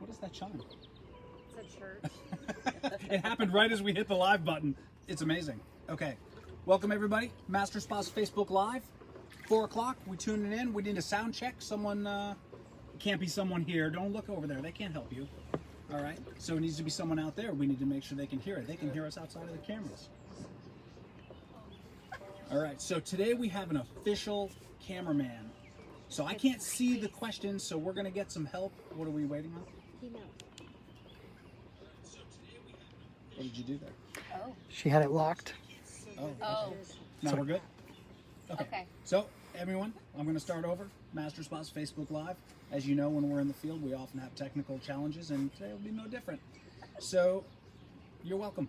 What is that chime? It's a church. It happened right as we hit the live button. It's amazing. Okay. Welcome, everybody. MasterSpas Facebook Live. 4 o'clock. We tuning in. We need a sound check. Someone, can't be someone here. Don't look over there. They can't help you. All right. So it needs to be someone out there. We need to make sure they can hear it. They can hear us outside of the cameras. All right. So today we have an official cameraman. So I can't see the questions, so we're going to get some help. What are we waiting on? Email. What did you do there? Oh. She had it locked. Oh. Oh. Now we're good? Okay. So, everyone, I'm going to start over. MasterSpas Facebook Live. As you know, when we're in the field, we often have technical challenges, and today will be no different. So, you're welcome.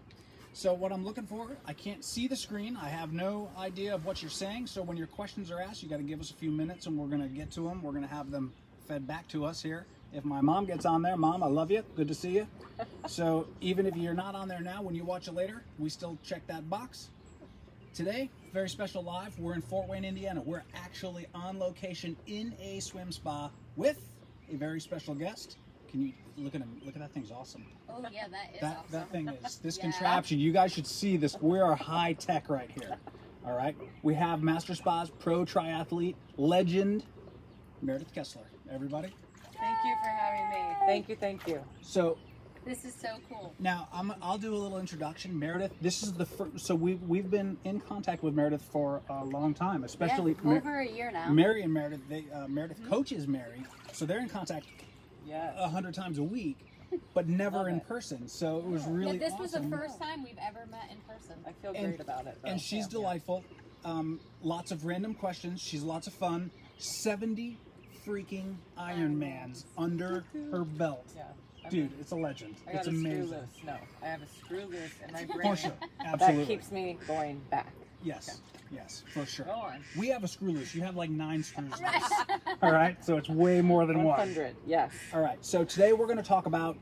So, what I'm looking for, I can't see the screen. I have no idea of what you're saying. So, when your questions are asked, you got to give us a few minutes, and we're going to get to them. We're going to have them fed back to us here. If my mom gets on there, Mom, I love you. Good to see you. So, even if you're not on there now, when you watch it later, we still check that box. Today, very special live. We're in Fort Wayne, Indiana. We're actually on location in a swim spa with a very special guest. Can you look at him? Look at that thing's awesome. Oh yeah, that is That awesome. thing is this Yeah. contraption. You guys should see this. We are high tech right here. All right. We have MasterSpas pro triathlete legend Meredith Kessler. Everybody. Thank you for having me. Thank you, thank you. So This is so cool. now I'll do a little introduction. Meredith, this is the first. So we've been in contact with Meredith for a long time, especially Yeah, over a year now. Mary and Meredith. Meredith coaches Mary, so they're in contact Yes. 100 times a week, but never Love in it. person. So it was really Yeah, this was the awesome. first time we've ever met in person. I feel And- great about it. though. And she's Yeah. delightful. Lots of random questions. She's lots of fun. 70 freaking Ironmans under her belt. Yeah. I Dude, mean, it's a legend. I got It's a screw amazing. loose. No, I have a screw loose in my For brain sure. that Absolutely. keeps me going back. Yes. Yes, for sure. Go on. We have a screw loose. You have like 9 screws loose. All right. So it's way more than one. 100. Yes. All right. So today we're going to talk about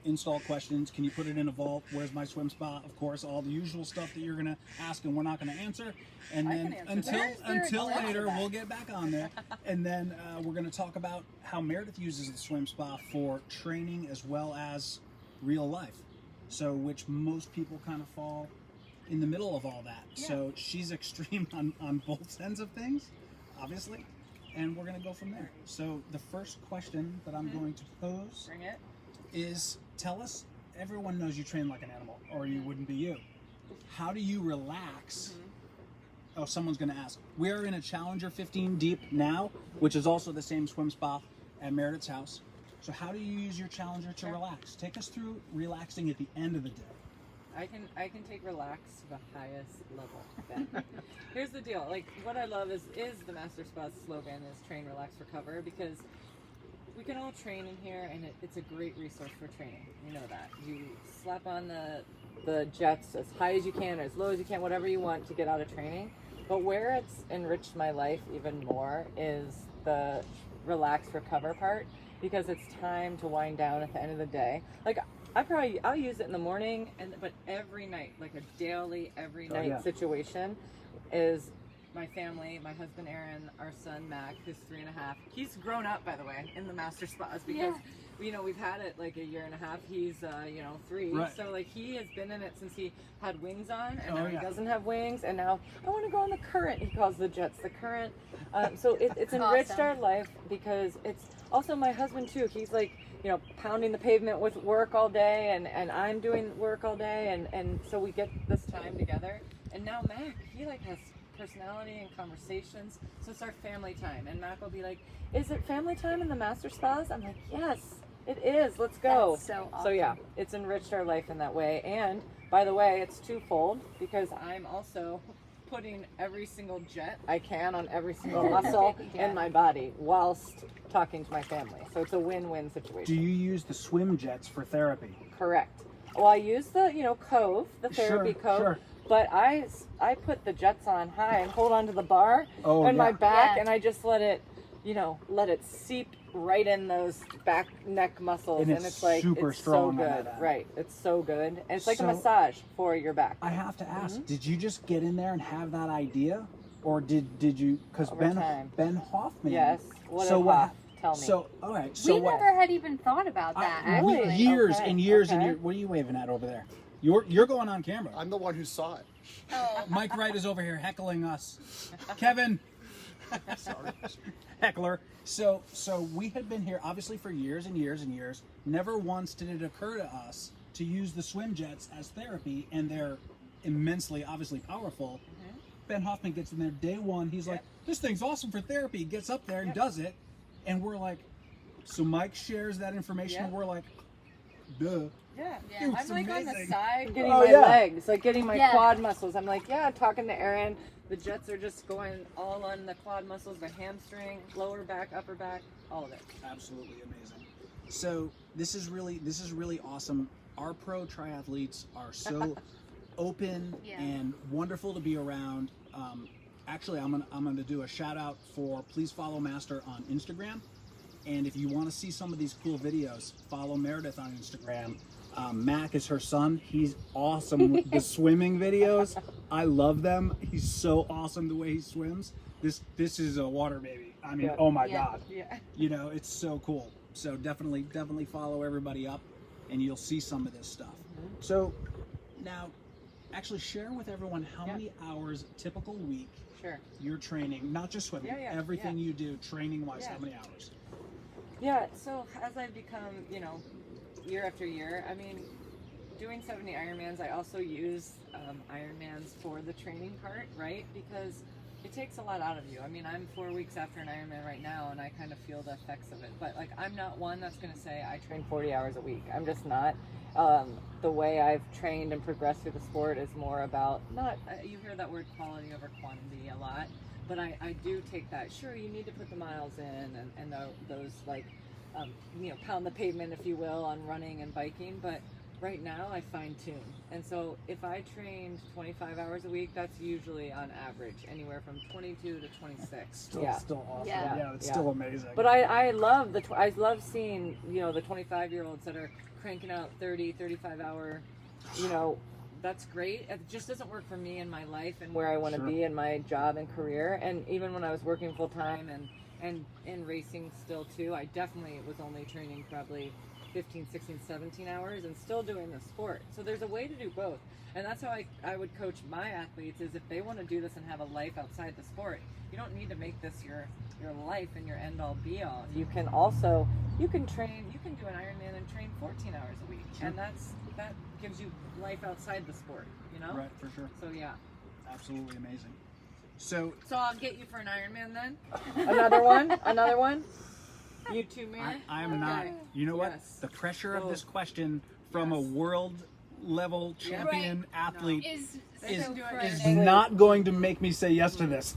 install questions. Can you put it in a vault? Where's my swim spa? Of course, all the usual stuff that you're going to ask and we're not going to answer. And I then can answer that. until I'll answer later, that. we'll get back on there. And then we're going to talk about how Meredith uses the swim spa for training as well as real life. So, which most people kind of fall in the middle of all that. Yeah. So she's extreme on both ends of things, obviously. And we're going to go from there. So the first question that I'm going to pose Bring it. is, tell us, everyone knows you train like an animal or you wouldn't be you. How do you relax? Oh, someone's going to ask. We're in a Challenger 15 deep now, which is also the same swim spa at Meredith's house. So how do you use your Challenger to relax? Take us through relaxing at the end of the day. I can take relax to the highest level. Ben. Here's the deal. Like, what I love is the MasterSpas slogan is train, relax, recover, because we can all train in here, and it's a great resource for training. You know that. You slap on the jets as high as you can, or as low as you can, whatever you want to get out of training. But where it's enriched my life even more is the relax, recover part, because it's time to wind down at the end of the day. Like, I'll use it in the morning, but every night, like a daily, every night yeah. situation is my family, my husband Aaron, our son Mac, who's 3.5. He's grown up, by the way, in the MasterSpas because we've had it like a year and a half. He's 3, Right. so like he has been in it since he had wings on, and Oh, now yeah. he doesn't have wings, and now I want to go on the current. He calls the jets the current. So it's enriched Awesome. our life because it's also my husband too. He's like, pounding the pavement with work all day, and I'm doing work all day, and so we get this time together. And now Mac, he like has personality and conversations, so it's our family time. And Mac will be like, "Is it family time in the MasterSpas?" I'm like, "Yes, it is. Let's go." That's so awesome. So yeah, it's enriched our life in that way. And by the way, it's twofold because I'm also putting every single jet I can on every single muscle Yeah. in my body whilst talking to my family. So it's a win-win situation. Do you use the swim jets for therapy? Correct. Well, I use the Cove, the therapy Cove, sure. but I put the jets on high and hold onto the bar Oh, on my yeah. back, Yeah. and I just let it seep right in those back neck muscles, And it's like super it's strong, so I know good. that. Right, it's so good, and it's like So- a massage for your back. I have to ask, did you just get in there and have that idea? Or did you, because Over time. Ben Hoffman. Yes. What So a what, Hoff. Tell me. So, all right. So we what? never had even thought about that. actually. Years Okay, and years and okay. years. What are you waving at over there? You're going on camera. I'm the one who saw it. Oh, Mike Wright is over here heckling us. Kevin, Sorry. heckler. So we had been here obviously for years and years and years. Never once did it occur to us to use the swim jets as therapy, and they're immensely, obviously powerful. Ben Hoffman gets in there day one. He's like, "This thing's awesome for therapy." He gets up there and does it, and we're like, so Mike shares that information, and we're like, duh. Yeah. Yeah. Dude, I'm it's like on the amazing. side getting Oh, my yeah. legs, like getting my Yeah. quad muscles. I'm like, yeah, talking to Aaron. The jets are just going all on the quad muscles, the hamstring, lower back, upper back, all of it. Absolutely amazing. So this is really awesome. Our pro triathletes are so open Yeah. and wonderful to be around. Actually, I'm gonna do a shout out for please follow Master on Instagram, and if you want to see some of these cool videos, follow Meredith on Instagram. Mac is her son. He's awesome with the swimming videos. I love them. He's so awesome the way he swims. This is a water baby. I mean, Yeah. oh my Yeah. God. Yeah. You know, it's so cool. So definitely follow everybody up, and you'll see some of this stuff. So now, actually share with everyone how Yeah. many hours typical week Sure. you're training, not just swimming, Yeah, everything you do training wise. Yeah. How many hours? Yeah, so as I've become, year after year, I mean, doing 70 Ironmans, I also use Ironmans for the training part, right? Because it takes a lot out of you. I mean, I'm 4 weeks after an Ironman right now, and I kind of feel the effects of it. But, like, I'm not one that's going to say I train 40 hours a week. I'm just not. The way I've trained and progressed through the sport is more about, you hear that word quality over quantity a lot, but I do take that. Sure, you need to put the miles in and those, like, pound the pavement, if you will, on running and biking, but right now I fine tune. And so if I trained 25 hours a week, that's usually on average anywhere from 22 to 26. Still awesome. Yeah. Yeah, it's Yeah. still amazing. But I love I love seeing, the 25-year-olds that are cranking out 30, 35 hour, that's great. It just doesn't work for me in my life and where I want to Sure. be in my job and career. And even when I was working full time and in racing still too, I definitely was only training probably 15, 16, 17 hours and still doing the sport. So there's a way to do both. And that's how I would coach my athletes, is if they want to do this and have a life outside the sport, you don't need to make this your life and your end all be all. You can train, you can do an Ironman and train 14 hours a week. Sure. And that gives you life outside the sport, Right, for sure. So yeah. Absolutely amazing. So So I'll get you for an Ironman then? Another one? You too, Mary? I am not. You know what? Yes. The pressure of Oh. this question from a Yes. world level champion athlete is is, so is frustrating. not going to make me say yes to this.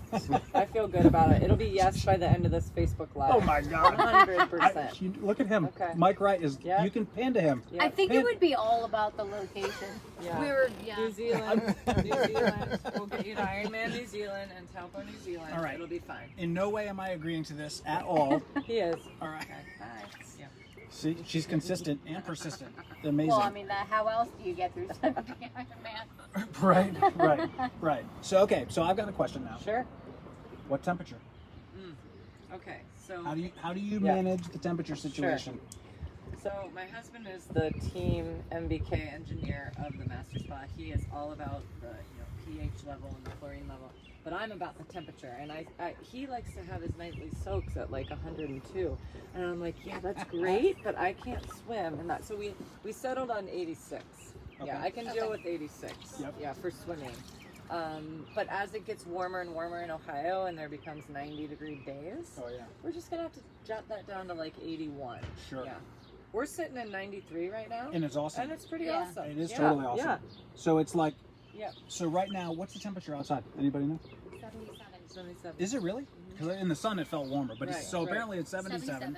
I feel good about it. It'll be yes by the end of this Facebook Live. Oh my God. 100%. Look at him. Okay. Mike Wright is. Yeah. You can pan to him. Yeah. I think it would be all about the location. Yeah. We were, New Zealand. We'll get you to Ironman New Zealand and Taupo, New Zealand. All right. It'll be fine. In no way am I agreeing to this at all. He is. All right. Bye. Yeah. See, she's consistent and persistent. Amazing. Well, I mean, how else do you get through 70 Ironman? Right. So okay. So I've got a question now. Sure. What temperature? Okay. So. How do you Yeah. manage the temperature situation? So my husband is the team MBK engineer of the MasterSpas. He is all about the pH level and the chlorine level, but I'm about the temperature. And he likes to have his nightly soaks at like 102, and I'm like, yeah, that's great, but I can't swim. And so we settled on 86. Okay. Yeah, I can deal with 86. Yep. Yeah, for swimming. But as it gets warmer and warmer in Ohio and there becomes 90-degree days, Oh yeah. we're just gonna have to jot that down to like 81. Sure. Yeah. We're sitting in 93 right now, And it's awesome. and it's pretty Yeah. awesome. It is Yeah, totally awesome. Yeah. So it's like. Yeah. So right now, what's the temperature outside? Anybody know? 77. 77. Is it really? Because in the sun it felt warmer, but Right, so right. apparently it's 77, 77.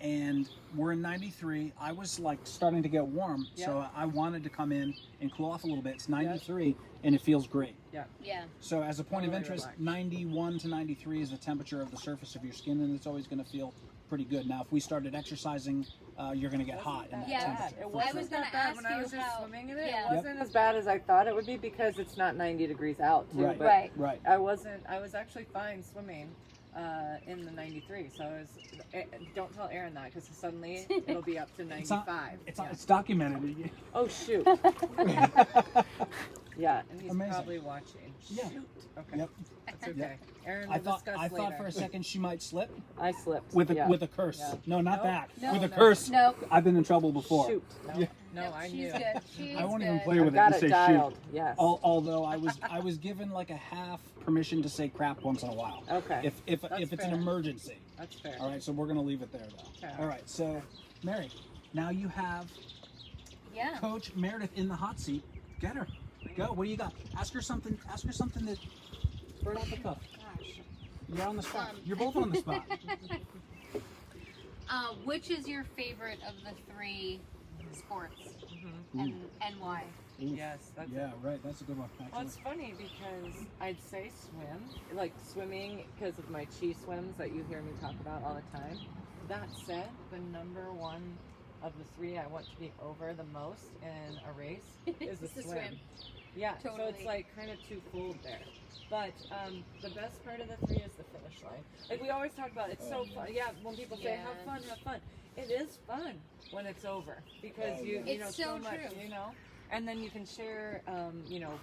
and we're in 93. I was like starting to get warm, so Yeah. I wanted to come in and cool off a little bit. It's 93, and it feels great. Yeah. So as a point of Totally interest, relaxed. 91 to 93 is the temperature of the surface of your skin, and it's always going to feel pretty good. Now, if we started exercising, you're going to get hot in that Yeah. temperature. It for wasn't sure. was gonna that bad ask when I was you just how- swimming in it. yeah. It wasn't as bad as I thought it would be because it's not 90 degrees out too. Right. But Right. Right. I was actually fine swimming. in the 93. So don't tell Aaron that because suddenly it'll be up to 95. It's documented. Oh shoot. Yeah, and he's Amazing. probably watching. Yeah. Shoot. Okay. Yep. That's okay. Yep. Aaron, I we'll thought discuss later. for a second she might slip I slipped. with a yeah. with a curse. Yeah. No, not Nope. that. No, with a no. curse. Nope. I've been in trouble before. Shoot. No, Yeah. no, I She's knew. good. She's I won't good. even play I've with it got and it say dialed. shoot. Yes. Although I was given like a half permission to say crap once in a while. Okay. If That's it's an fair. emergency. That's fair. All right, so we're gonna leave it there though. Okay. All right, so Mary, now you have Yeah. Coach Meredith in the hot seat. Get her. Go. What do you got? Ask her something. Ask her something that. Right off the cuff. Gosh. You're on the spot. You're both on the spot. Which is your favorite of the 3 sports, Mhm. and why? Oof. Yes, that's Yeah, right. That's a good one. Well, Actually. it's funny because I'd say swim, like swimming because of my chi swims that you hear me talk about all the time. That said, the number one of the 3 I want to be over the most in a race is the It's the swim. swim. Yeah, so Totally. it's like kind of twofold there. But the best part of the 3 is the finish line. Like we always talk about, it's so fun. Yeah, when people say Yeah. have fun, have fun. It is fun when it's over because Oh, you yeah. know It's so so much, true. you know. And then you can share,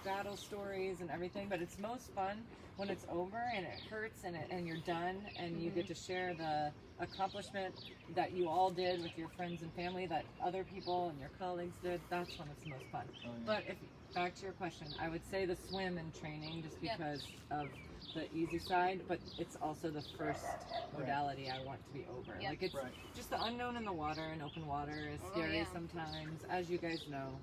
battle stories and everything. But it's most fun when it's over and it hurts and you're done and you get to share the accomplishment that you all did with your friends and family that other people and your colleagues did. That's when it's most fun. Oh, yeah. But back to your question, I would say the swim and training just Yep. because of the easy side, but it's also the first modality I want to be over. Yep. Like it's Right. just the unknown in the water and open water is Oh, scary yeah. sometimes, as you guys know.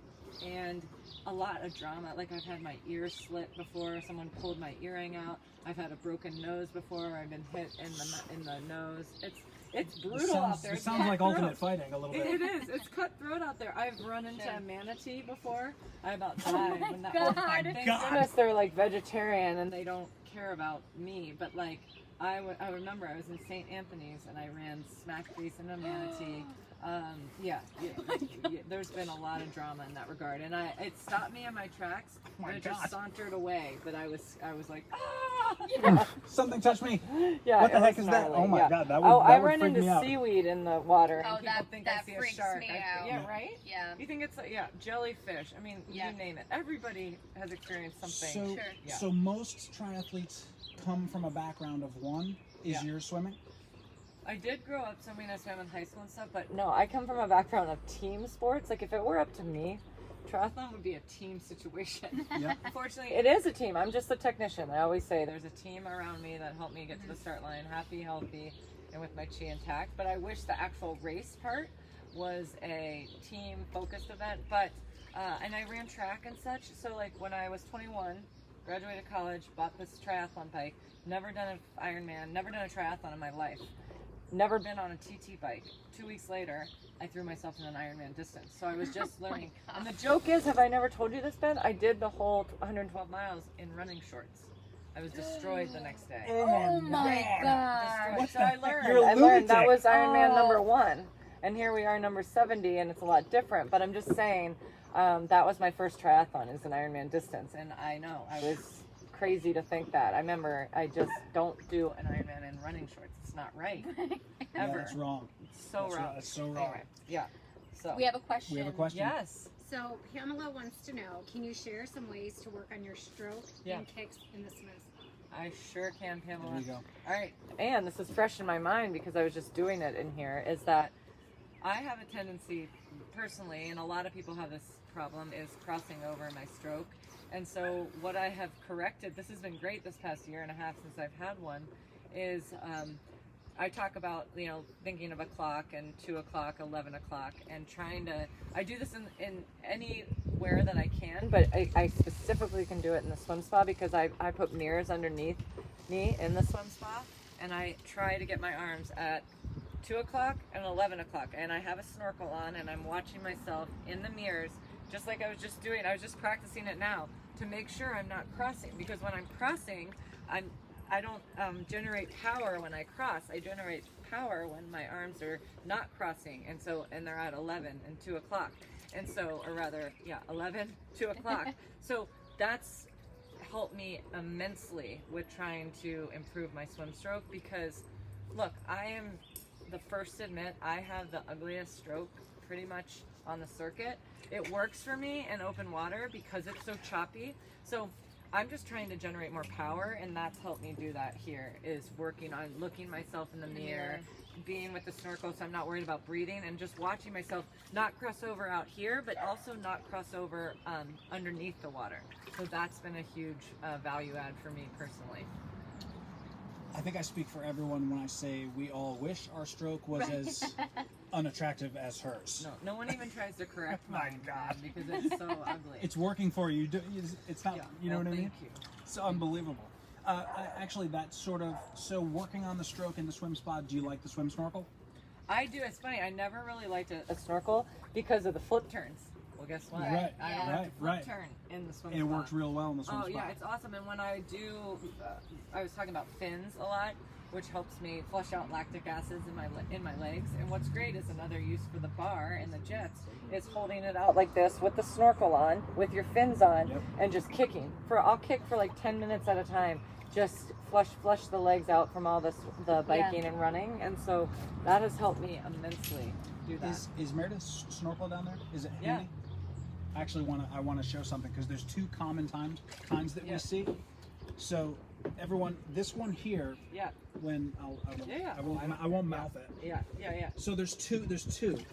And a lot of drama. Like I've had my ear slit before. Someone pulled my earring out. I've had a broken nose before. I've been hit in the nose. It's brutal out there. It It's sounds like cutthroat. ultimate fighting a little bit. It is. It's cutthroat out there. I've run into a manatee before. I about died Oh my when that. God. Thank God. goodness they're like vegetarian and they don't care about me. But like, I remember I was in St. Anthony's and I ran smack face into a manatee. Yeah, there's been a lot of drama in that regard, and it stopped me in my tracks. Oh my and it God. just sauntered away. But I was like, ah! Something touched me. Yeah, What the it heck was is that? gnarly, Oh my yeah. God, that would, Oh, that I would run freak me into out. seaweed in the water, Oh, and people that- think I that see a freaks shark. me Yeah, out. right. Yeah. You think it's like jellyfish? I mean, Yeah. you name it. Everybody has experienced something. So, Sure. Yeah. so most triathletes come from a background of one. Is Yeah. your swimming? I did grow up swimming. I swam in high school and stuff, but no, I come from a background of team sports. Like if it were up to me, triathlon would be a team situation. Yeah. Unfortunately, it is a team. I'm just a technician. I always say there's a team around me that helped me get to the start line happy, healthy, and with my chi intact. But I wish the actual race part was a team-focused event. But and I ran track and such. So like when I was 21, graduated college, bought this triathlon bike. Never done an Ironman. Never done a triathlon in my life. Never been on a TT bike. 2 weeks later, I threw myself in an Ironman distance. So I was just learning. And the joke is, have I never told you this, Ben? I did the whole 112 miles in running shorts. I was destroyed the next day. Oh my God. Destroyed. What So the I heck? learned. You're a I learned that lunatic. was Ironman Oh. number 1. And here we are number 70, and it's a lot different. But I'm just saying, that was my first triathlon, is an Ironman distance. And I know, I was crazy to think that. I remember, I just don't do an Ironman in running shorts. It's not right. Yeah, Ever. that's wrong. It's so That's wrong. right. That's so wrong. Anyway, yeah. So We have a question. We have a question. yes. So Pamela wants to know, can you share some ways to work on your stroke Yeah. and kicks in the Smiths? I sure can, There Pamela. you go. All right, and this is fresh in my mind because I was just doing it in here, is that I have a tendency personally, and a lot of people have this problem, is crossing over my stroke. And so what I have corrected, this has been great this past year and a half since I've had one, is I talk about, thinking of a clock and 2 o'clock, 11 o'clock, and trying to, I do this in anywhere that I can, but I specifically can do it in the swim spa because I put mirrors underneath me in the swim spa, and I try to get my arms at 2 o'clock and 11 o'clock, and I have a snorkel on, and I'm watching myself in the mirrors, just like I was just doing. I was just practicing it now to make sure I'm not crossing, because when I'm crossing, I don't generate power when I cross. I generate power when my arms are not crossing, and they're at 11 and 2 o'clock, and so, or rather, 11, 2 o'clock. So that's helped me immensely with trying to improve my swim stroke because, look, I am the first to admit I have the ugliest stroke pretty much on the circuit. It works for me in open water because it's so choppy. So I'm just trying to generate more power, and that's helped me do that here, is working on looking myself in the mirror, being with the snorkel so I'm not worried about breathing, and just watching myself not cross over out here, but also not cross over underneath the water. So that's been a huge value add for me personally. I think I speak for everyone when I say we all wish our stroke was as unattractive as hers. No one even tries to correct My mine, God. because it's so ugly. It's working for you. It's not, you know what I mean? Thank you. It's unbelievable. Actually, that's sort of, so working on the stroke in the swim spa, do you like the swim snorkel? I do. It's funny. I never really liked a snorkel because of the flip turns. Well, guess what? Right, I don't have to flip right. turn in the swim And it spa. works real well in the swim Oh spa. yeah, it's awesome. And when I do, I was talking about fins a lot, which helps me flush out lactic acids in my legs. And what's great is another use for the bar and the jets is holding it out like this with the snorkel on, with your fins on, and just kicking. I'll kick for like 10 minutes at a time. Just flush the legs out from all the biking and running, and so that has helped me immensely do that. Is Meredith's snorkel down there? Is it handy? I actually I want to show something because there's two common kinds that we see. So everyone, this one here, when I won't mouth it. Yeah. So there's two,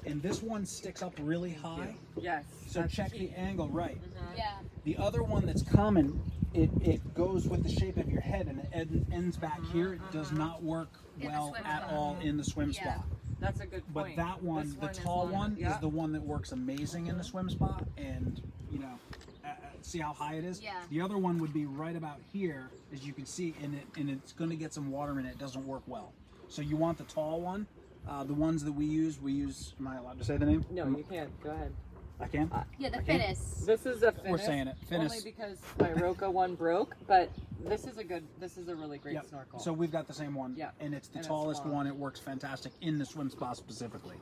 and this one sticks up really high. Yes. So check the angle, right? Yeah. The other one that's common, it goes with the shape of your head and it ends back here. It does not work well at all in the swim spa. That's a good But point. that one, This the is tall longer. one, is the one that works amazing in the swim spa, and see how high it is? Yeah. The other one would be right about here, as you can see, and it's going to get some water in it. It doesn't work well. So you want the tall one. The ones that we use, am I allowed to say the name? No, you can't. Go ahead. I can? Yeah, the Okay. fittest. This is a Finnis. We're saying it. Finnis. Only because my Roka one broke, but this is a really great Yep. snorkel. So we've got the same one, and it's the And it's tallest long. one. It works fantastic in the swim spa specifically.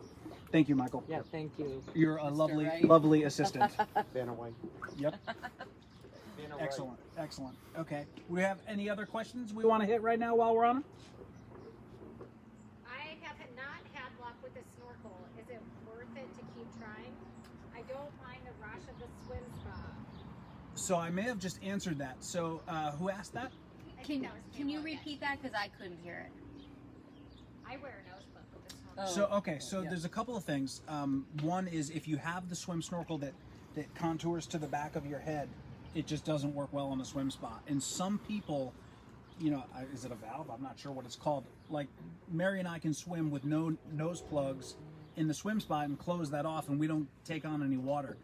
Thank you, Michael. yeah, thank you. You're a Mr. lovely, Wright. lovely assistant. Vanna White. Yep. Vanna White. Excellent, excellent. Okay, we have any other questions we want to hit right now while we're on it? I have not had luck with the snorkel. Is it worth it to keep trying? I don't mind the rush of the swim spa. So I may have just answered that. So who asked that? I think that was Can you Pamela. repeat that? Because I couldn't hear it. I wear a nose plug with the snorkel. So okay, so there's a couple of things. One is if you have the swim snorkel that contours to the back of your head, it just doesn't work well in the swim spa. And some people, is it a valve? I'm not sure what it's called. Like Mary and I can swim with no nose plugs in the swim spa and close that off, and we don't take on any water.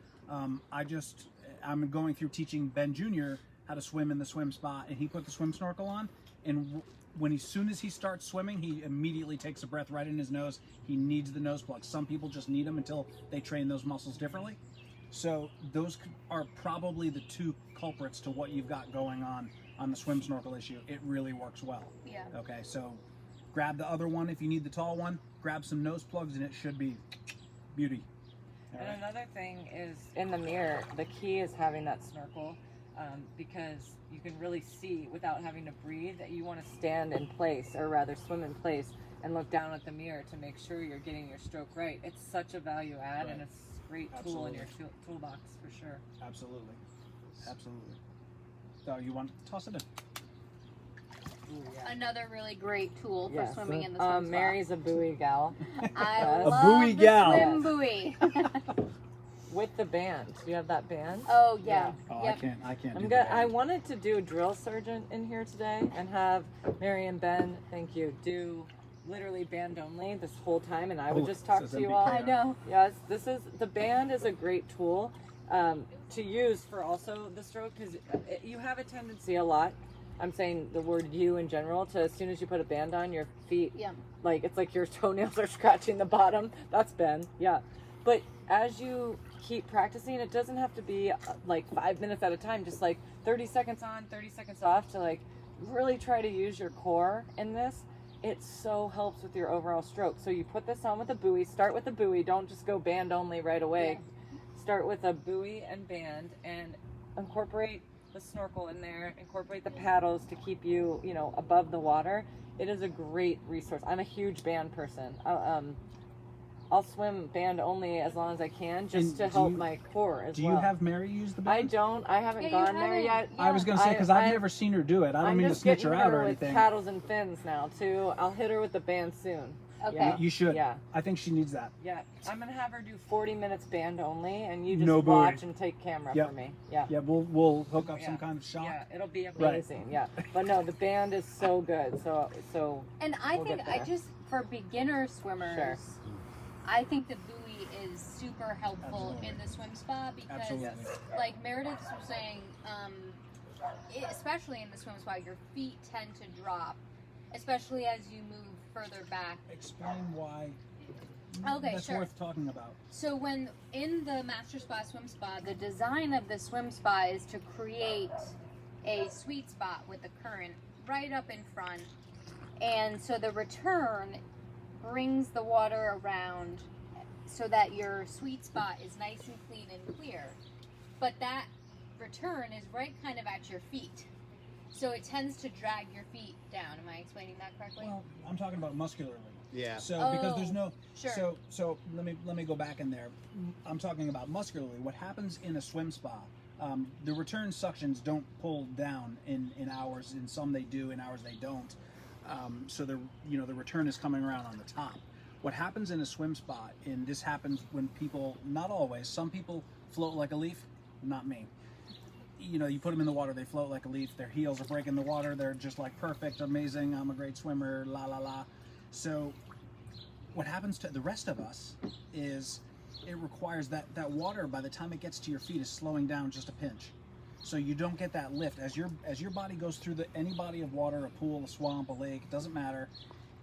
I'm going through teaching Ben Jr. how to swim in the swim spa, and he put the swim snorkel on, and as soon as he starts swimming, he immediately takes a breath right in his nose. He needs the nose plugs. Some people just need them until they train those muscles differently. So those are probably the two culprits to what you've got going on the swim snorkel issue. It really works well. Yeah. Okay, so grab the other one if you need the tall one. Grab some nose plugs, and it should be beauty. All And right. another thing is in the mirror, the key is having that snorkel because you can really see without having to breathe that you want to stand in place, or rather swim in place, and look down at the mirror to make sure you're getting your stroke right. It's such a value add, and Right. it's a great tool in your toolbox for sure. Absolutely. So you want to toss it in? Ooh, yeah. Another really great tool for Yes. swimming in the swim spa. Mary's a buoy gal. I A love buoy the gal. swim buoy. With the band. Do you have that band? Oh yeah. Oh, Yep. I can't do I'm that. I wanted to do a drill sergeant in here today and have Mary and Ben, thank you, do literally band only this whole time, and I would Oh, just talk says to you MBK. all. I know. Yes, the band is a great tool to use for also the stroke, because you have a tendency a lot. I'm saying the word "you" in general. To as soon as you put a band on, your feet, Yeah. like it's like your toenails are scratching the bottom. That's Ben, yeah. But as you keep practicing, it doesn't have to be like 5 minutes at a time. Just like 30 seconds on, 30 seconds off, to like really try to use your core in this. It so helps with your overall stroke. So you put this on with a buoy. Start with a buoy. Don't just go band only right away. Start with a buoy and band, and incorporate the snorkel in there, incorporate the paddles to keep you, you know, above the water. It is a great resource. I'm a huge band person. I'll swim band only as long as I can, just And to help my core as Do well. you have Mary use the band? I don't. I haven't Yeah, you gone there haven't. yet. I was going to say, because I've never seen her do it. I don't I'm mean to just snitch her getting out or with anything. paddles and fins now too. I'll hit her with the band soon. Okay. Yeah. You should. Yeah. I think she needs that. Yeah. I'm gonna have her do 40 minutes band only, and you just No buoy. watch and take camera Yep. for me. Yeah. Yeah, we'll hook up Yeah. some kind of shot. Yeah, it'll be Right. amazing. Yeah, but no, the band is so good. So And I We'll think get there. for beginner swimmers, Sure. I think the buoy is super helpful Absolutely. in the swim spa because, Absolutely. like Meredith was saying, especially in the swim spa, your feet tend to drop, especially as you move further back. Explain why Okay, that's sure. worth talking about. So when in the MasterSpas swim spa, the design of the swim spa is to create a sweet spot with the current right up in front. And so the return brings the water around so that your sweet spot is nice and clean and clear. But that return is right kind of at your feet. So it tends to drag your feet down. Am I explaining that correctly? Well, I'm talking about muscularly. Yeah. So because there's no Sure. so let me go back in there. I'm talking about muscularly. What happens in a swim spa? The return suctions don't pull down in hours. In some they do, in hours they don't. So the return is coming around on the top. What happens in a swim spa, and this happens when people, not always, some people float like a leaf, not me. You know, you put them in the water, they float like a leaf, their heels are breaking the water, they're just like perfect, amazing, I'm a great swimmer, la la la. So what happens to the rest of us is it requires that water, by the time it gets to your feet, is slowing down just a pinch. So you don't get that lift. As your body goes through any body of water, a pool, a swamp, a lake, it doesn't matter,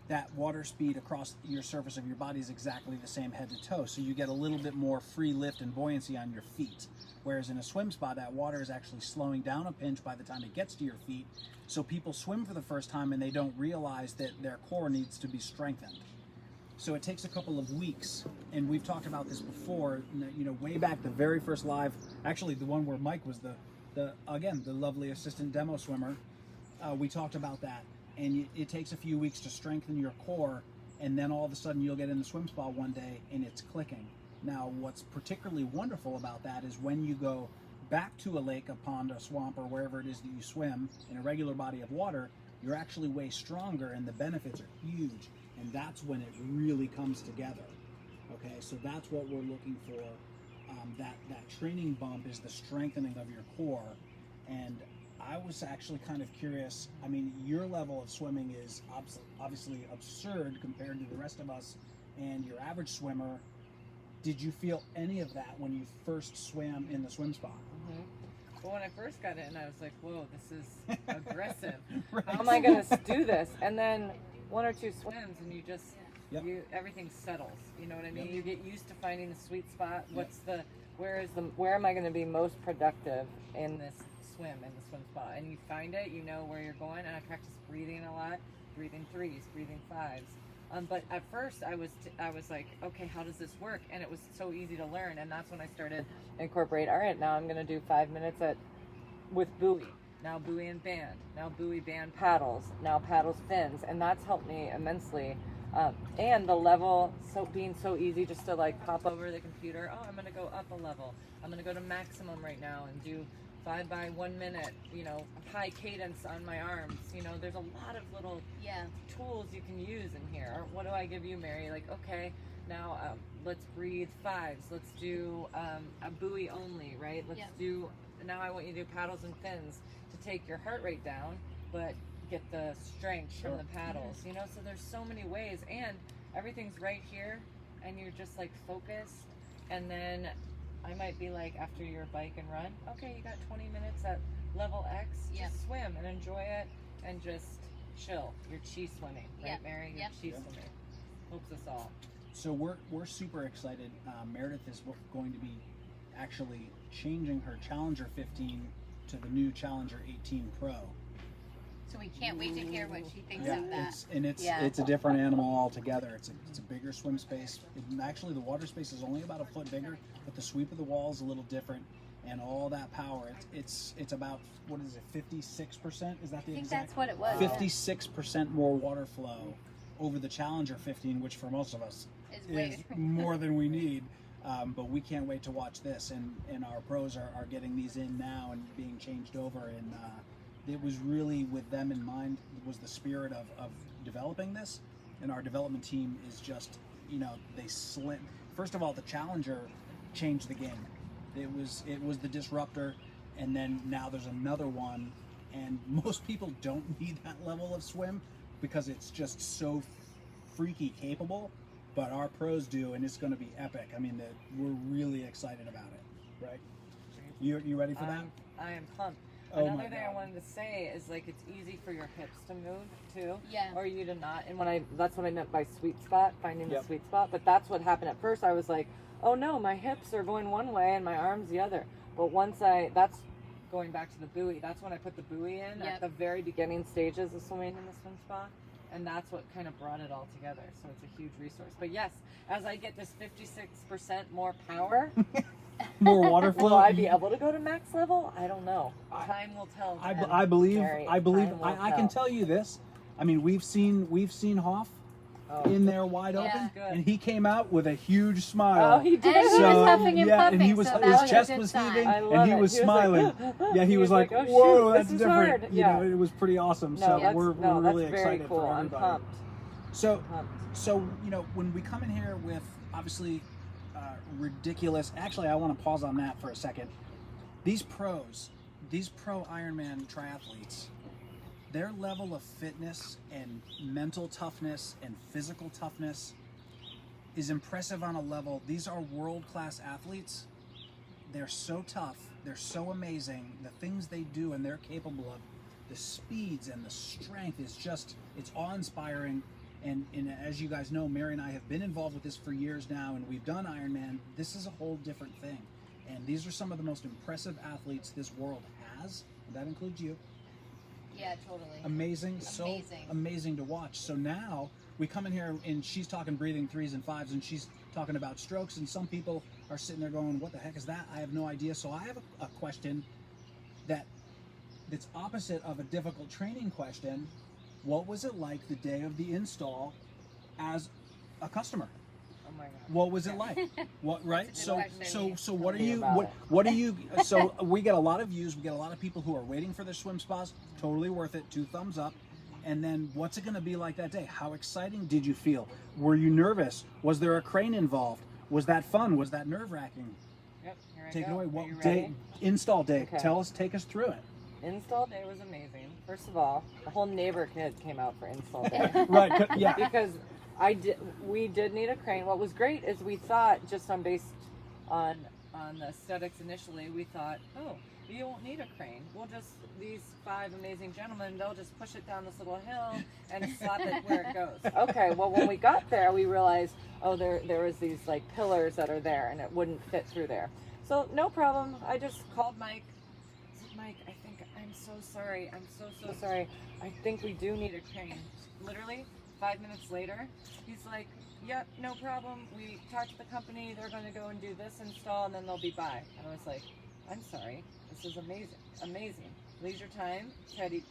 that water speed across your surface of your body is exactly the same head to toe. So you get a little bit more free lift and buoyancy on your feet. Whereas in a swim spa, that water is actually slowing down a pinch by the time it gets to your feet. So people swim for the first time and they don't realize that their core needs to be strengthened. So it takes a couple of weeks, and we've talked about this before, you know, way back the very first live, actually the one where Mike was the lovely assistant demo swimmer. We talked about that, and it takes a few weeks to strengthen your core, and then all of a sudden you'll get in the swim spa one day and it's clicking. Now, what's particularly wonderful about that is when you go back to a lake, a pond, a swamp, or wherever it is that you swim in a regular body of water, you're actually way stronger, and the benefits are huge. And that's when it really comes together. Okay, so that's what we're looking for. That training bump is the strengthening of your core. And I was actually kind of curious. I mean, your level of swimming is obviously absurd compared to the rest of us and your average swimmer. Did you feel any of that when you first swam in the swim spa? Mm-hmm. Well, when I first got in, I was like, whoa, this is aggressive. Right. How am I going to do this? And then one or two swims and you just, Yep. everything settles. You know what I mean? Yep. You get used to finding the sweet spot. Where am I going to be most productive in this swim, in the swim spa? And you find it, you know where you're going. And I practice breathing a lot, breathing threes, breathing fives. But at first I was like, okay, how does this work? And it was so easy to learn. And that's when I started incorporate. All right, now I'm going to do 5 minutes with buoy. Now buoy and band. Now buoy, band, paddles. Now paddles, fins. And that's helped me immensely. And the level being so easy just to like pop over the computer. Oh, I'm going to go up a level. I'm going to go to maximum right now and do 5 by 1 minute, high cadence on my arms. There's a lot of little tools you can use in here. Or what do I give you, Mary? Like, okay, now let's breathe fives. Let's do a buoy only, right? Let's do, now I want you to do paddles and fins to take your heart rate down, but get the strength from the paddles. So there's so many ways, and everything's right here, and you're just like focused, and then I might be like, after your bike and run, okay, you got 20 minutes at level X, just swim and enjoy it and just chill. You're chi swimming, right, Mary? You're chi swimming. Helps us all. So we're super excited. Meredith is going to be actually changing her Challenger 15 to the new Challenger 18 Pro. So we can't wait to hear what she thinks Yeah, of that. it's a different animal altogether. It's a bigger swim space. Actually, the water space is only about a foot bigger, but the sweep of the wall is a little different. and all that power. It's about, what is it, 56%? Is that the I think exact? that's what it was. 56% more water flow over the Challenger 15, which for most of us Is way is more than we need. But we can't wait to watch this, and our pros are getting these in now and being changed over, and it was really with them in mind, was the spirit of developing this, and our development team is just, they first of all, the Challenger changed the game. It was the disruptor, and then now there's another one, and most people don't need that level of swim because it's just so freaky capable. But our pros do, and it's going to be epic. I mean, we're really excited about it, right? You ready for that? I am pumped. Oh Another my thing God. I wanted to say is like it's easy for your hips to move too, Yeah. or you to not. And that's what I meant by sweet spot, finding Yep. the sweet spot. But that's what happened at first. I was like, oh no, my hips are going one way and my arms the other. But that's going back to the buoy. That's when I put the buoy in Yep. at the very beginning stages of swimming in the swim spa. And that's what kind of brought it all together. So it's a huge resource. But yes, as I get this 56% more power, More water flow. will I be able to go to max level? I don't know. Time will tell. I believe. Mary. I believe. Time will I can tell you this. I mean, we've seen Hoff in there wide open, Yeah. Good. and he came out with a huge smile. Oh, he And did. he was huffing and puffing, and he was so his that's a chest good was sign. heaving, I love and he it. was smiling. Yeah, he was like, oh, "Whoa, shoot, that's this is different." hard. You know, it was pretty awesome. No, so that's, we're really that's very excited cool. for I'm everybody. pumped. So, Pumped. so when we come in here with obviously ridiculous. Actually, I want to pause on that for a second. These pro Ironman triathletes, their level of fitness and mental toughness and physical toughness is impressive on a level. These are world-class athletes. They're so tough. They're so amazing. The things they do and they're capable of, the speeds and the strength is just, it's awe-inspiring. And as you guys know, Mary and I have been involved with this for years now, and we've done Ironman. This is a whole different thing. And these are some of the most impressive athletes this world has. And that includes you. Yeah, totally. Amazing. So Amazing. amazing to watch. So now we come in here and she's talking breathing 3s and 5s, and she's talking about strokes, and some people are sitting there going, what the heck is that? I have no idea. So I have a question that's opposite of a difficult training question. What was it like the day of the install as a customer? Oh my God. What was it like? What, right? That's a good question. So what are Tell me you about what are you so we get a lot of views, we get a lot of people who are waiting for their swim spas, totally worth it, 2 thumbs up. And then what's it going to be like that day? How exciting did you feel? Were you nervous? Was there a crane involved? Was that fun? Was that nerve-wracking? Yep, here I Take go. it away. Are What you day? ready? Install day. Okay. Take us through it. Install day was amazing. First of all, the whole neighborhood came out for install day. Right. Yeah. Because we did need a crane. What was great is we thought, just based on the aesthetics initially, we thought, oh, you won't need a crane. These 5 amazing gentlemen, they'll just push it down this little hill and slap it where it goes. Okay, well when we got there, we realized, oh, there was these like pillars that are there and it wouldn't fit through there. So no problem. I just called Mike. I said, Mike, I'm so sorry. I'm so sorry. I think we do need a crane. Literally 5 minutes later, he's like, yep, no problem. We talked to the company. They're going to go and do this install, and then they'll be by. And I was like, I'm sorry. This is amazing. Leisure time. Teddy.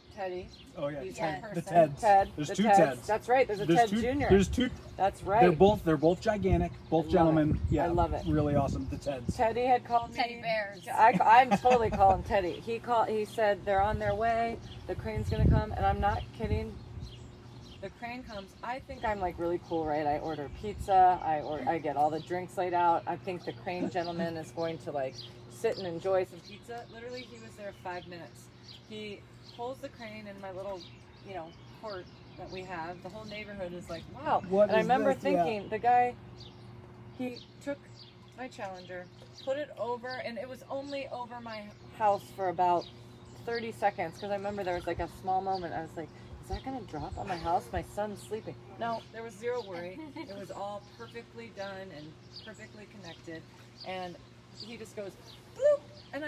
Oh yeah. He's Yeah. our The person. Teds. Ted. There's the 2 Teds. Teds. That's right. There's a Ted Junior. There's 2. That's right. They're both gigantic. Both I love gentlemen. it. Yeah. I love it. Really awesome. The Teds. Teddy had called me. Teddy bears. I'm totally calling Teddy. He said they're on their way. The crane's gonna come, and I'm not kidding. The crane comes. I think I'm like really cool, right? I order pizza. I get all the drinks laid out. I think the crane gentleman is going to like sit and enjoy some pizza. Literally, he was there 5 minutes. He pulls the crane in my little, court that we have. The whole neighborhood is like, wow. What And I is remember this? thinking, the guy, he took my Challenger, put it over, and it was only over my house for about 30 seconds, because I remember there was like a small moment. I was like, is that going to drop on my house? My son's sleeping. No, there was zero worry. It was all perfectly done and perfectly connected. And he just goes, bloop, and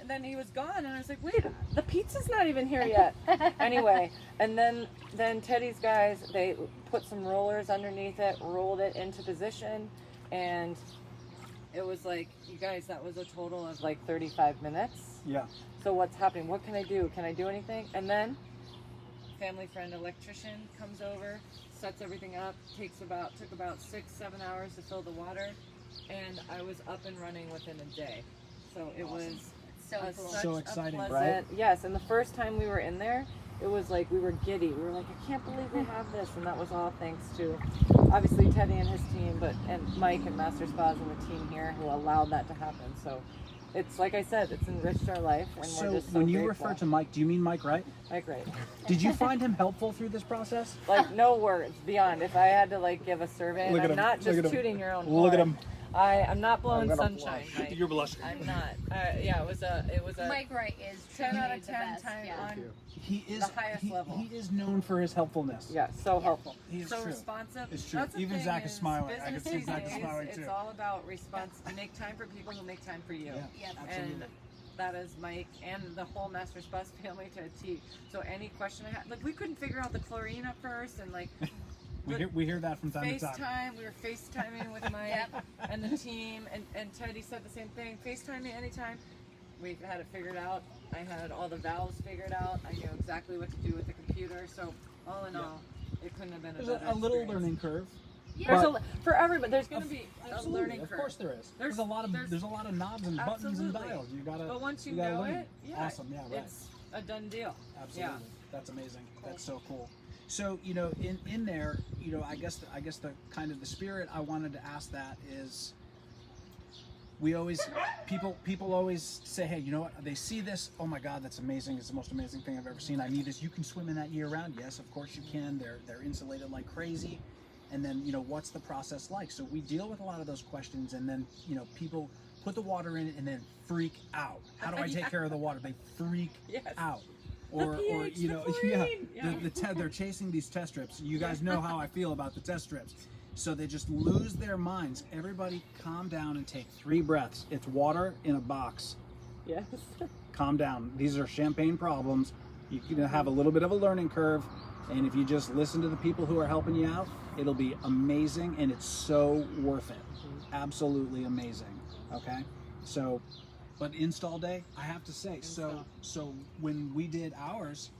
then he was gone. And I was like, wait, the pizza's not even here yet. Anyway, and then Teddy's guys, they put some rollers underneath it, rolled it into position, and it was like, you guys, that was a total of like 35 minutes. Yeah. So what's happening? What can I do? Can I do anything? And then family friend electrician comes over, sets everything up, took about 6-7 hours to fill the water, and I was up and running within a day. So it was So cool. such So a exciting, pleasant, right? Yes, and the first time we were in there, it was like we were giddy. We were like, I can't believe we have this, and that was all thanks to obviously Teddy and his team, and Mike and MasterSpas and the team here who allowed that to happen. So it's like I said, it's enriched our life, and So we're just so when you grateful. refer to Mike, do you mean Mike Wright? Mike, right? Did you find him helpful through this process? Like no words beyond. If I had to like give a survey, and Look at I'm him, not look just at him. tooting your own Look at horn. him. I'm not blowing I'm gonna sunshine. blush. Mike. You're blushing. I'm not. Yeah, it was a Mike Wright is 10 truly out of the 10 best. time Yeah. on. He is The highest level. He is known for his helpfulness. Yeah, so helpful. He's So true. responsive. It's true. That's the Even thing Zach is smiling. I can business see these Zach is days, smiling it's too. all about response. Make time for people who make time for you. Yeah, Yep. absolutely. And that is Mike and the whole MasterSpas family to a T. So any question I had, like we couldn't figure out the chlorine at first, and like we hear that from time to time. FaceTime. We were FaceTiming with Mike and the team, and Teddy said the same thing. FaceTime me anytime. We had it figured out. I had all the valves figured out. I knew exactly what to do with the computer. So all in all, it couldn't have been There's better a little experience. learning curve. There's But- for everybody. There's going to be a Absolutely, learning of curve. course there is. There's- There's a lot of there's- knobs and buttons and Absolutely. dials. You gotta. But once you gotta know learn. it, yeah, Awesome. Yeah. Right. it's a done deal. Absolutely. Yeah. That's amazing. That's so cool. So in there, I guess the kind of the spirit I wanted to ask that is, we always people always say, hey, you know what? They see this. Oh my God, that's amazing. It's the most amazing thing I've ever seen. I need this. You can swim in that year round. Yes, of course you can. They're insulated like crazy. And then what's the process like? So we deal with a lot of those questions, and then people put the water in it and then freak out. How do I take care of the water? They freak Yes. out. Or pH, the chlorine. Yeah. they're chasing these test strips. You guys know how I feel about the test strips. So they just lose their minds. Everybody calm down and take 3 breaths. It's water in a box. Yes. Calm down. These are champagne problems. You're going to have a little bit of a learning curve. And if you just listen to the people who are helping you out, it'll be amazing, and it's so worth it. Absolutely amazing. Okay? So, but install day, I have to say, so when we did ours,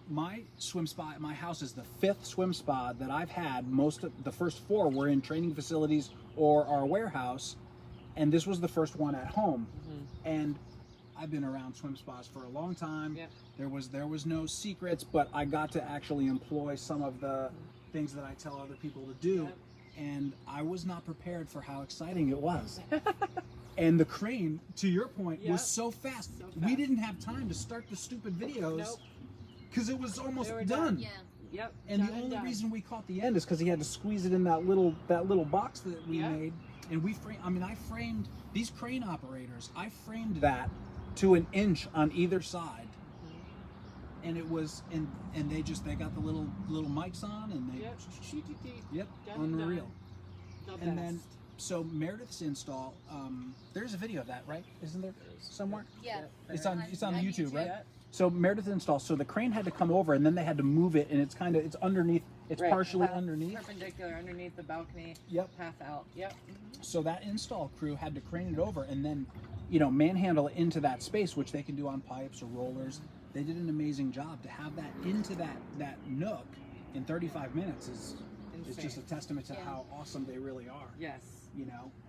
my swim spa at my house is the 5th swim spa that I've had. Most of the first 4 were in training facilities or our warehouse, and this was the first one at home. And I've been around swim spas for a long time. Yep. There was no secrets, but I got to actually employ some of the things that I tell other people to do. Yep. And I was not prepared for how exciting it was. And the crane, to your point, Yep. was so fast. So We fast. didn't have time to start the stupid videos Nope. because it was almost They were done. Yeah. Yep. And the done only done. reason we caught the end is because he had to squeeze it in that little box that we Yeah. made. And I framed these crane operators. I framed that to an inch on either side. And it was, and they got the little mics on, and they, Yep. yep, Done and unreal. done. The And then, best. so Meredith's install, there's a video of that, right? Isn't there somewhere? Yeah. It's on YouTube, right? Yeah. So Meredith install. So the crane had to come over, and then they had to move it, and it's underneath. It's Right. partially Half underneath. Perpendicular underneath the balcony. Yep. Half out. Yep. So that install crew had to crane it over and then, manhandle it into that space, which they can do on pipes or rollers. They did an amazing job to have that into that nook in 35 minutes is just a testament to Yeah. how awesome they really are. Yes.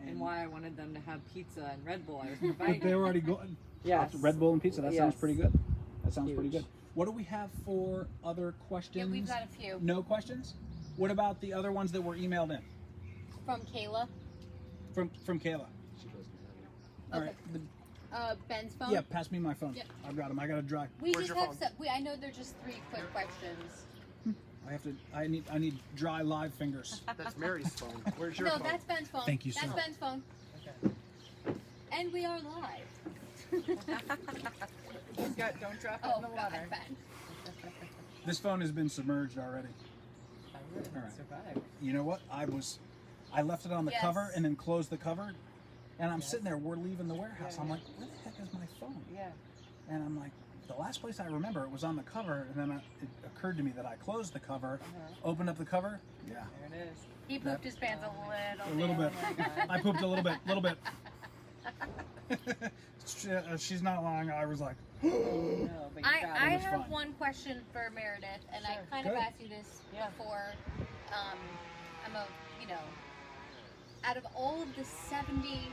And why I wanted them to have pizza and Red Bull. I was But providing. they were already going. Yes. Red Bull and pizza. That sounds Yes. pretty good. That sounds pretty Huge. good. What do we have for other questions? Yeah, we've got a few. No questions? What about the other ones that were emailed in From Kayla. from Kayla? All Okay. right. Ben's phone. Yeah, pass me my phone. Yep. I've got them. I got to dry. We Where's just your have phone? I know they're just 3 quick questions. I need dry live fingers. That's Mary's phone. Where's your No, phone? that's Ben's phone. Thank you so That's much. Ben's phone. And we are live. Don't drop it Oh in the God, water. Ben. This phone has been submerged already. I would All right. survive. You know what? I left it on the Yes. cover and then closed the cover, and I'm Yes. sitting there. We're leaving the warehouse. Yeah, I'm yeah. like, where the heck is my phone? Yeah. And I'm like, the last place I remember, it was on the cover, and then it occurred to me that I closed the cover, opened up the cover. Yeah. There it is. He pooped his pants A little bit. I pooped a little bit. She's not lying. I was like, No, but you got I it. have fun. one question for Meredith, and I Sure. kind of Good. asked you this Yeah. before. Out of all of the 70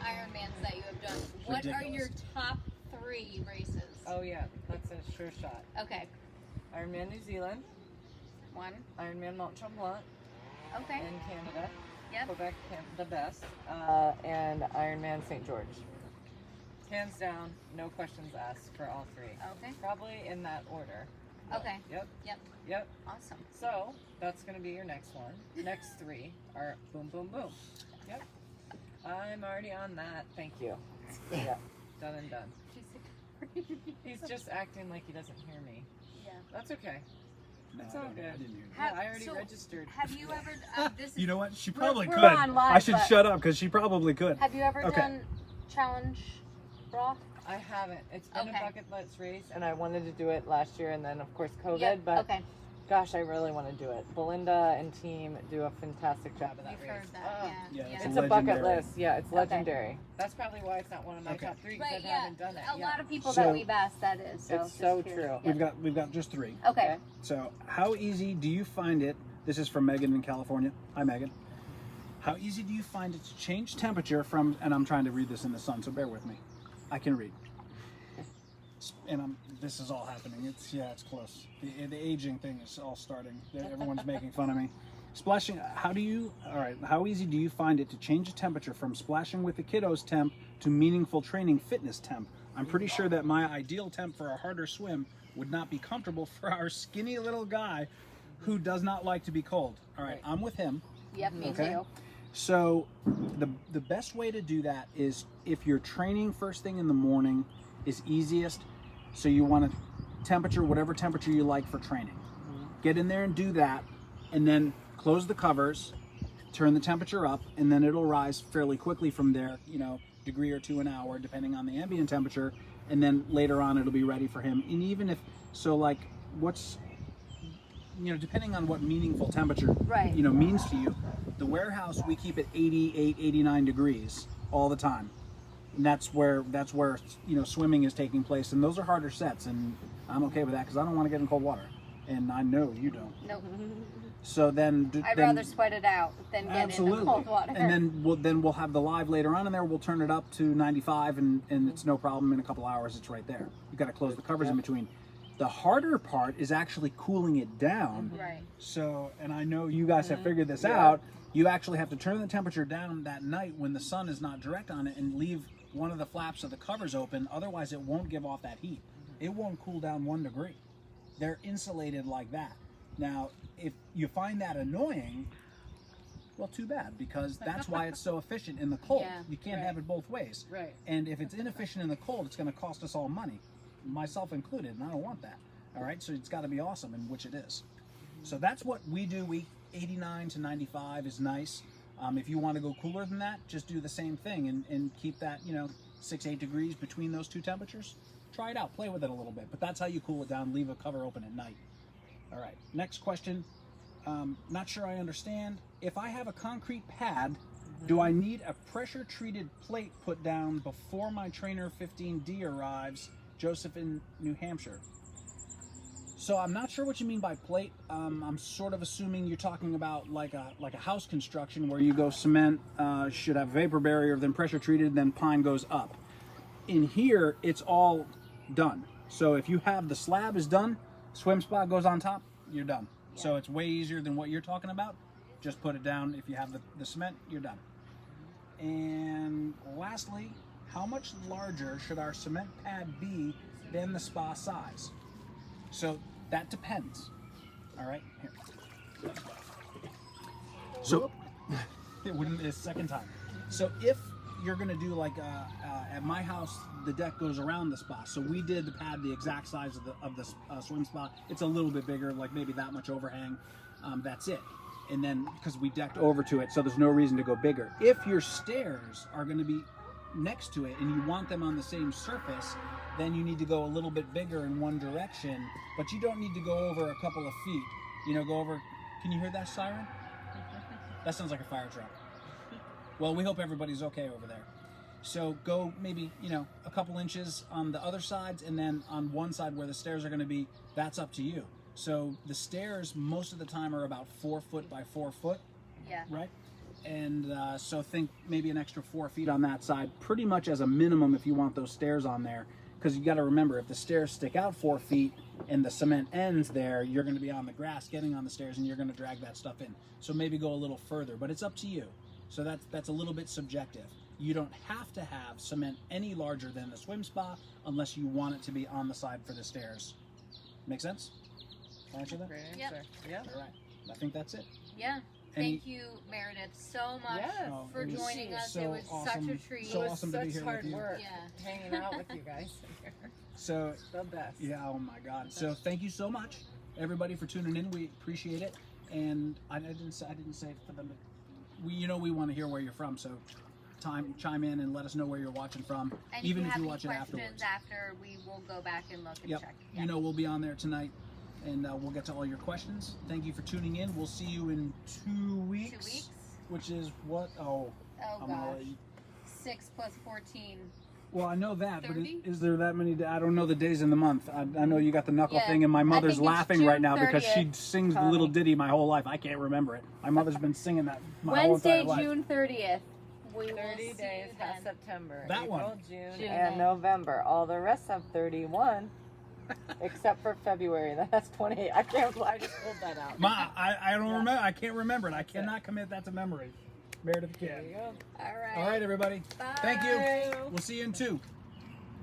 Ironmans that you have done, what are Ridiculous. your top 3 races? Oh yeah, that's a sure shot. Okay, Ironman New Zealand, 1. Ironman Mont Tremblant Okay. in Canada, Yep. Quebec, the best, and Ironman St. George. Hands down, no questions asked for all 3. Okay. Probably in that order. Okay. Yep. Yep. Yep. Awesome. So that's gonna be your next one. Next 3 are boom, boom, boom. Yep. I'm already on that. Thank you. Yeah. Done and done. He's just acting like he doesn't hear me. Yeah. That's okay. no, It's I all don't- good. I didn't hear you. Yeah, I already So, registered. Have you ever? This is, You know what? She We're- probably we're could. on live, I should but- shut up because she probably could. Have you ever Okay. done challenge broth? I haven't. It's been Okay. a bucket list race, and I wanted to do it last year, and then of course COVID. Yep. But Okay. gosh, I really want to do it. Belinda and team do a fantastic job of that You've race. heard that. Oh, Yeah, Yeah. It's a bucket legendary. list. Yeah, it's Okay. legendary. That's probably why it's not one of my Okay. top 3 because Right. I Yeah. haven't done it. A yeah. lot of people So- that we've asked that is. So It's just so curious. true. Yeah. We've got just 3. Okay. So, how easy do you find it? This is from Megan in California. Hi, Megan. How easy do you find it to change temperature from? And I'm trying to read this in the sun, so bear with me. I can read. And this is all happening. It's close. The aging thing is all starting. Everyone's making fun of me. Splashing. How easy do you find it to change the temperature from splashing with the kiddos temp to meaningful training fitness temp? I'm pretty sure that my ideal temp for a harder swim would not be comfortable for our skinny little guy who does not like to be cold. All right, Right. I'm with him. Yep. Me Okay. too. So the best way to do that is if you're training first thing in the morning is easiest. So you want a temperature, whatever temperature you like for training. Get in there and do that, and then close the covers, turn the temperature up, and then it'll rise fairly quickly from there, degree or 2 an hour, depending on the ambient temperature, and then later on it'll be ready for him. And even if, depending on what meaningful temperature, Right. means to you, the warehouse, we keep it 88, 89 degrees all the time. And that's where swimming is taking place, and those are harder sets, and I'm okay with that because I don't want to get in cold water, and I know you don't. Nope. So then, I'd rather sweat it out than get absolutely. in the cold water. And then we'll have the live later on in there. We'll turn it up to 95, and it's no problem. In a couple hours, it's right there. You got to close the covers in between. The harder part is actually cooling it down. Right. So, and I know you guys have figured this out. You actually have to turn the temperature down that night when the sun is not direct on it, and leave one of the flaps of the covers open. Otherwise, it won't give off that heat. It won't cool down 1 degree. They're insulated like that. Now, if you find that annoying, well, too bad, because that's why it's so efficient in the cold. Yeah, You can't have it both ways. Right. And if it's inefficient in the cold, it's going to cost us all money, myself included, and I don't want that. All right, so it's got to be awesome, and which it is. So that's what we do. 89 to 95 is nice. If you want to go cooler than that, just do the same thing and keep that 6-8 degrees between those 2 temperatures. Try it out, play with it a little bit, but that's how you cool it down. Leave a cover open at night. All right, next question. Not sure I understand. If I have a concrete pad, do I need a pressure treated plate put down before my trainer 15D arrives? Joseph in New Hampshire. So I'm not sure what you mean by plate. I'm sort of assuming you're talking about like a house construction where you go cement, should have vapor barrier, then pressure treated, then pine goes up. In here, it's all done. So if you have the slab is done, swim spot goes on top, you're done. Yeah. So it's way easier than what you're talking about. Just put it down. If you have the cement, you're done. And lastly, how much larger should our cement pad be than the spa size? So that depends. All right, here. So it wouldn't a second time. So if you're gonna do like at my house, the deck goes around the spa. So we did the pad the exact size of the swim spa. It's a little bit bigger, like maybe that much overhang. That's it. And then because we decked over to it, so there's no reason to go bigger. If your stairs are going to be next to it and you want them on the same surface, then you need to go a little bit bigger in one direction, but you don't need to go over a couple of feet. You know, go over, can you hear that siren? That sounds like a fire truck. Well, we hope everybody's okay over there. So go maybe, you know, a couple inches on the other sides, and then on one side where the stairs are going to be, that's up to you. So the stairs most of the time are about 4 foot by 4 foot. Yeah. Right? And so think maybe an extra 4 feet on that side, pretty much as a minimum if you want those stairs on there. Because you got to remember, if the stairs stick out 4 feet and the cement ends there, you're going to be on the grass getting on the stairs and you're going to drag that stuff in. So maybe go a little further, but it's up to you. So that's a little bit subjective. You don't have to have cement any larger than the swim spa unless you want it to be on the side for the stairs. Make sense? Can I answer that? Great Yep. answer. Yeah. All right. I think that's it. Yeah. Any- Thank you, Meredith, so much Yes. Oh, for it was joining us. so It was awesome. such a treat. So It was awesome to be such here hard with you. work Yeah. hanging out with you guys. So The best. yeah, oh my God. So thank you so much, everybody, for tuning in. We appreciate it. And I didn't say it for them. We want to hear where you're from. So chime in and let us know where you're watching from. And even if if you you have watch any it questions afterwards. after, we will go back and look and Yep. check. You know, we'll be on there tonight, and we'll get to all your questions. Thank you for tuning in. We'll see you in 2 weeks. 2 weeks? Which is what? Oh, Oh I'm gonna gosh. let you- 6 plus 14. Well, I know that, but 30? is there that many? I don't know the days in the month. I know you got the knuckle Yeah, thing, and my I mother's think it's laughing right June now because she 30th. sings the little ditty my whole life. I can't remember it. My mother's been singing that my whole Wednesday, entire life. June 30th. We will 30 see days you past then. September. That April, one. June, June, and yeah. November. All the rest have 31. Except for February. That's 28. I just pulled that out. Ma, I don't remember. I can't remember it. I cannot commit that to memory. Meredith There can. you go. All right. All right, everybody. Bye. Thank you. We'll see you in 2.